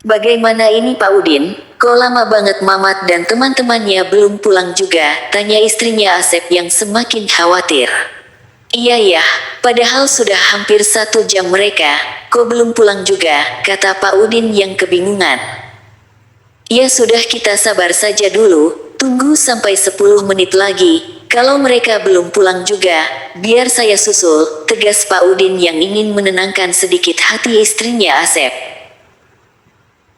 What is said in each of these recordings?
Bagaimana ini Pak Udin? Kok lama banget Mamat dan teman-temannya belum pulang juga? Tanya istrinya Asep yang semakin khawatir. Iya ya, padahal sudah hampir 1 jam mereka, kok belum pulang juga, kata Pak Udin yang kebingungan. Ya sudah kita sabar saja dulu, tunggu sampai 10 menit lagi, kalau mereka belum pulang juga, biar saya susul, tegas Pak Udin yang ingin menenangkan sedikit hati istrinya Asep.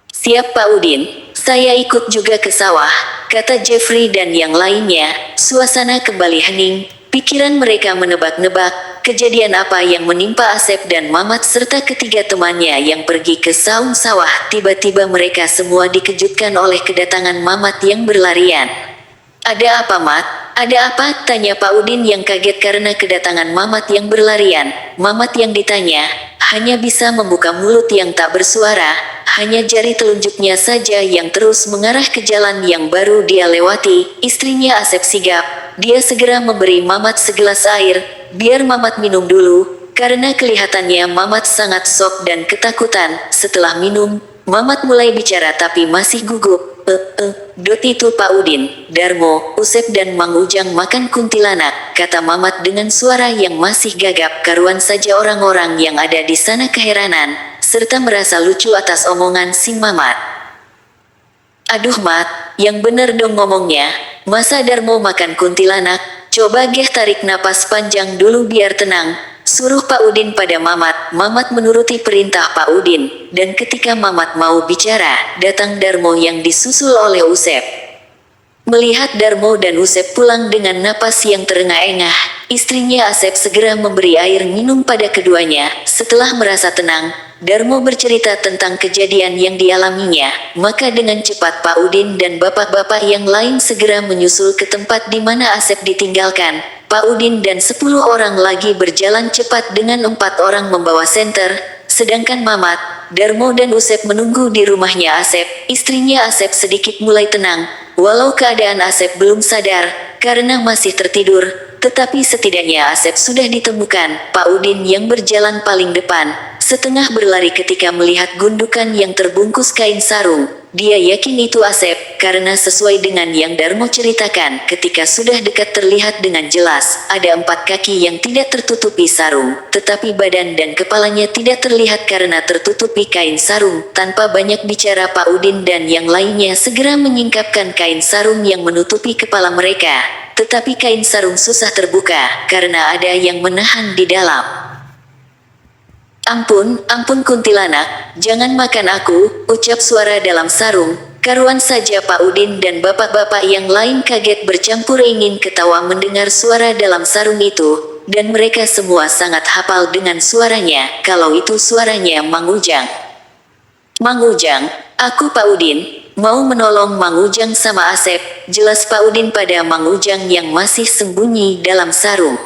Siap Pak Udin, saya ikut juga ke sawah, kata Jeffrey dan yang lainnya. Suasana kembali hening, pikiran mereka menebak-nebak, kejadian apa yang menimpa Asep dan Mamat serta ketiga temannya yang pergi ke saung sawah. Tiba-tiba mereka semua dikejutkan oleh kedatangan Mamat yang berlarian. Ada apa Mat? Ada apa? Tanya Pak Udin yang kaget karena kedatangan Mamat yang berlarian. Mamat yang ditanya, hanya bisa membuka mulut yang tak bersuara, hanya jari telunjuknya saja yang terus mengarah ke jalan yang baru dia lewati. Istrinya Asep sigap, dia segera memberi Mamat segelas air, biar Mamat minum dulu, karena kelihatannya Mamat sangat shock dan ketakutan. Setelah minum, Mamat mulai bicara tapi masih gugup. Dot itu Pak Udin, Darmo, Usep dan Mang Ujang makan kuntilanak, kata Mamat dengan suara yang masih gagap. Karuan saja orang-orang yang ada di sana keheranan, serta merasa lucu atas omongan si Mamat. Aduh Mat, yang bener dong ngomongnya, masa Darmo makan kuntilanak? Coba Geh tarik napas panjang dulu biar tenang, suruh Pak Udin pada Mamat. Mamat menuruti perintah Pak Udin, dan ketika Mamat mau bicara, datang Darmo yang disusul oleh Usep. Melihat Darmo dan Usep pulang dengan napas yang terengah-engah, istrinya Asep segera memberi air minum pada keduanya. Setelah merasa tenang, Darmo bercerita tentang kejadian yang dialaminya, maka dengan cepat Pak Udin dan bapak-bapak yang lain segera menyusul ke tempat di mana Asep ditinggalkan. Pak Udin dan 10 orang lagi berjalan cepat dengan 4 orang membawa senter, sedangkan Mamat, Darmo dan Usep menunggu di rumahnya Asep. Istrinya Asep sedikit mulai tenang, walau keadaan Asep belum sadar, karena masih tertidur, tetapi setidaknya Asep sudah ditemukan. Pak Udin yang berjalan paling depan, setengah berlari ketika melihat gundukan yang terbungkus kain sarung. Dia yakin itu Asep, karena sesuai dengan yang Darmo ceritakan, ketika sudah dekat terlihat dengan jelas, ada 4 kaki yang tidak tertutupi sarung, tetapi badan dan kepalanya tidak terlihat karena tertutupi kain sarung. Tanpa banyak bicara Pak Udin dan yang lainnya segera menyingkapkan kain sarung yang menutupi kepala mereka, tetapi kain sarung susah terbuka, karena ada yang menahan di dalam. Ampun kuntilanak, jangan makan aku, ucap suara dalam sarung. Karuan saja Pak Udin dan bapak-bapak yang lain kaget bercampur ingin ketawa mendengar suara dalam sarung itu, dan mereka semua sangat hafal dengan suaranya, kalau itu suaranya Mang Ujang. Mang Ujang, aku Pak Udin, mau menolong Mang Ujang sama Asep, jelas Pak Udin pada Mang Ujang yang masih sembunyi dalam sarung.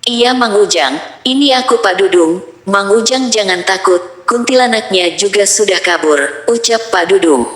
Iya Mang Ujang, ini aku Pak Dudung. Mang Ujang jangan takut, kuntilanaknya juga sudah kabur, ucap Pak Dudung.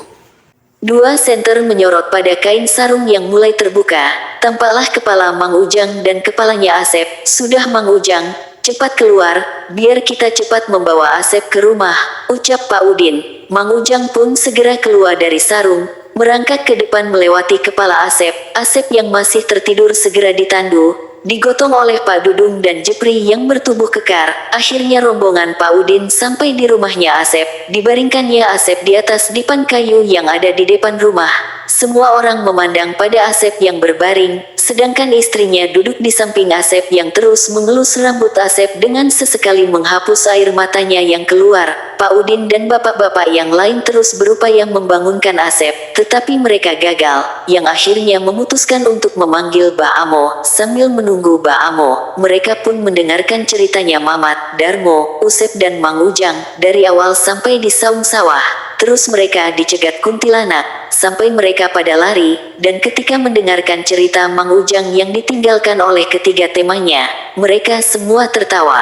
2 senter menyorot pada kain sarung yang mulai terbuka, tampaklah kepala Mang Ujang dan kepalanya Asep. Sudah Mang Ujang, cepat keluar, biar kita cepat membawa Asep ke rumah, ucap Pak Udin. Mang Ujang pun segera keluar dari sarung, merangkak ke depan melewati kepala Asep. Asep yang masih tertidur segera ditandu, digotong oleh Pak Dudung dan Jepri yang bertubuh kekar. Akhirnya rombongan Pak Udin sampai di rumahnya Asep. Dibaringkannya Asep di atas dipan kayu yang ada di depan rumah. Semua orang memandang pada Asep yang berbaring, sedangkan istrinya duduk di samping Asep yang terus mengelus rambut Asep dengan sesekali menghapus air matanya yang keluar. Pak Udin dan bapak-bapak yang lain terus berupaya membangunkan Asep, tetapi mereka gagal, yang akhirnya memutuskan untuk memanggil Mbah Amo. Sambil menunggu Mbah Amo, mereka pun mendengarkan ceritanya Mamat, Darmo, Usep dan Mang Ujang, dari awal sampai di saung sawah. Terus mereka dicegat kuntilanak, sampai mereka pada lari, dan ketika mendengarkan cerita Mang Ujang yang ditinggalkan oleh ketiga temannya, mereka semua tertawa.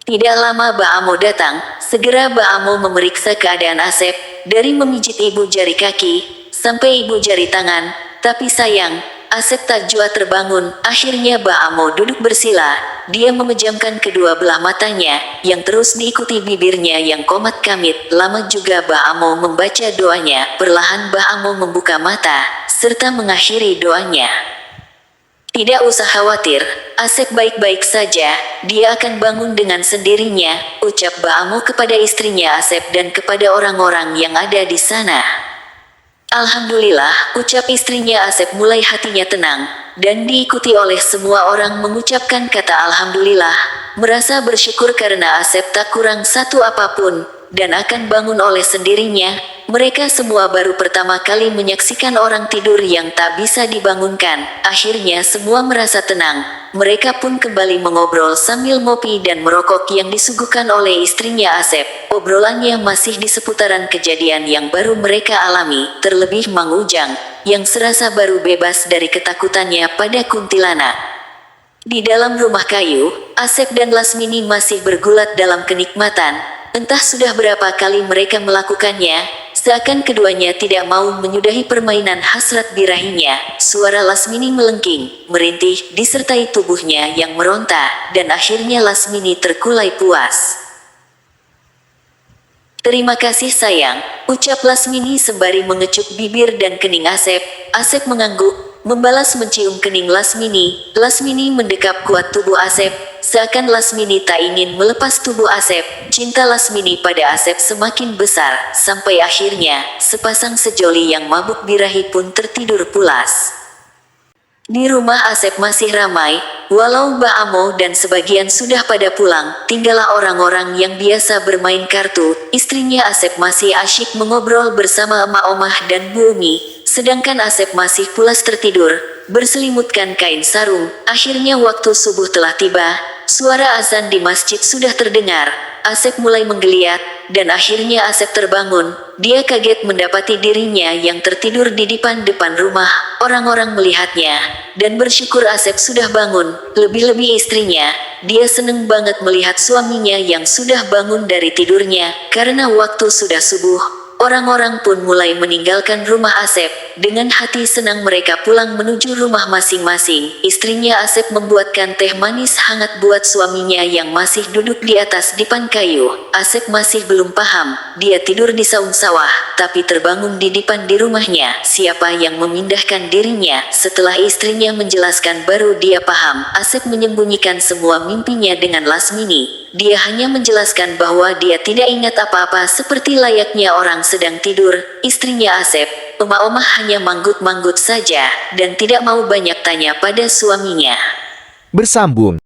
Tidak lama Mbah Amo datang, segera Mbah Amo memeriksa keadaan Asep, dari memijit ibu jari kaki, sampai ibu jari tangan, tapi sayang, Asep tak jua terbangun. Akhirnya Ba'amo duduk bersila. Dia memejamkan kedua belah matanya, yang terus diikuti bibirnya yang komat kamit. Lama juga Ba'amo membaca doanya. Perlahan Ba'amo membuka mata, serta mengakhiri doanya. Tidak usah khawatir, Asep baik-baik saja, dia akan bangun dengan sendirinya, ucap Ba'amo kepada istrinya Asep dan kepada orang-orang yang ada di sana. Alhamdulillah, ucap istrinya Asep mulai hatinya tenang, dan diikuti oleh semua orang mengucapkan kata Alhamdulillah, merasa bersyukur karena Asep tak kurang satu apapun, dan akan bangun oleh sendirinya. Mereka semua baru pertama kali menyaksikan orang tidur yang tak bisa dibangunkan. Akhirnya semua merasa tenang. Mereka pun kembali mengobrol sambil ngopi dan merokok yang disuguhkan oleh istrinya Asep. Obrolannya masih di seputaran kejadian yang baru mereka alami, terlebih Mang Ujang, yang serasa baru bebas dari ketakutannya pada kuntilanak. Di dalam rumah kayu, Asep dan Lasmini masih bergulat dalam kenikmatan. Entah sudah berapa kali mereka melakukannya, seakan keduanya tidak mau menyudahi permainan hasrat birahinya. Suara Lasmini melengking, merintih, disertai tubuhnya yang meronta, dan akhirnya Lasmini terkulai puas. Terima kasih sayang, ucap Lasmini sembari mengecup bibir dan kening Asep. Asep mengangguk, membalas mencium kening Lasmini. Lasmini mendekap kuat tubuh Asep, seakan Lasmini tak ingin melepas tubuh Asep. Cinta Lasmini pada Asep semakin besar, sampai akhirnya, sepasang sejoli yang mabuk birahi pun tertidur pulas. Di rumah Asep masih ramai, walau Ba'amo dan sebagian sudah pada pulang, tinggallah orang-orang yang biasa bermain kartu. Istrinya Asep masih asyik mengobrol bersama Emak Omah dan Bu Umi, sedangkan Asep masih pulas tertidur, berselimutkan kain sarung. Akhirnya waktu subuh telah tiba, suara azan di masjid sudah terdengar. Asep mulai menggeliat, dan akhirnya Asep terbangun. Dia kaget mendapati dirinya yang tertidur di depan rumah. Orang-orang melihatnya, dan bersyukur Asep sudah bangun. Lebih-lebih istrinya, dia seneng banget melihat suaminya yang sudah bangun dari tidurnya, karena waktu sudah subuh. Orang-orang pun mulai meninggalkan rumah Asep. Dengan hati senang mereka pulang menuju rumah masing-masing. Istrinya Asep membuatkan teh manis hangat buat suaminya yang masih duduk di atas dipan kayu. Asep masih belum paham. Dia tidur di saung sawah, tapi terbangun di dipan di rumahnya. Siapa yang memindahkan dirinya? Setelah istrinya menjelaskan baru dia paham. Asep menyembunyikan semua mimpinya dengan Lasmini. Dia hanya menjelaskan bahwa dia tidak ingat apa-apa seperti layaknya orang sedang tidur. Istrinya Asep, Emak Omah hanya manggut-manggut saja, dan tidak mau banyak tanya pada suaminya. Bersambung.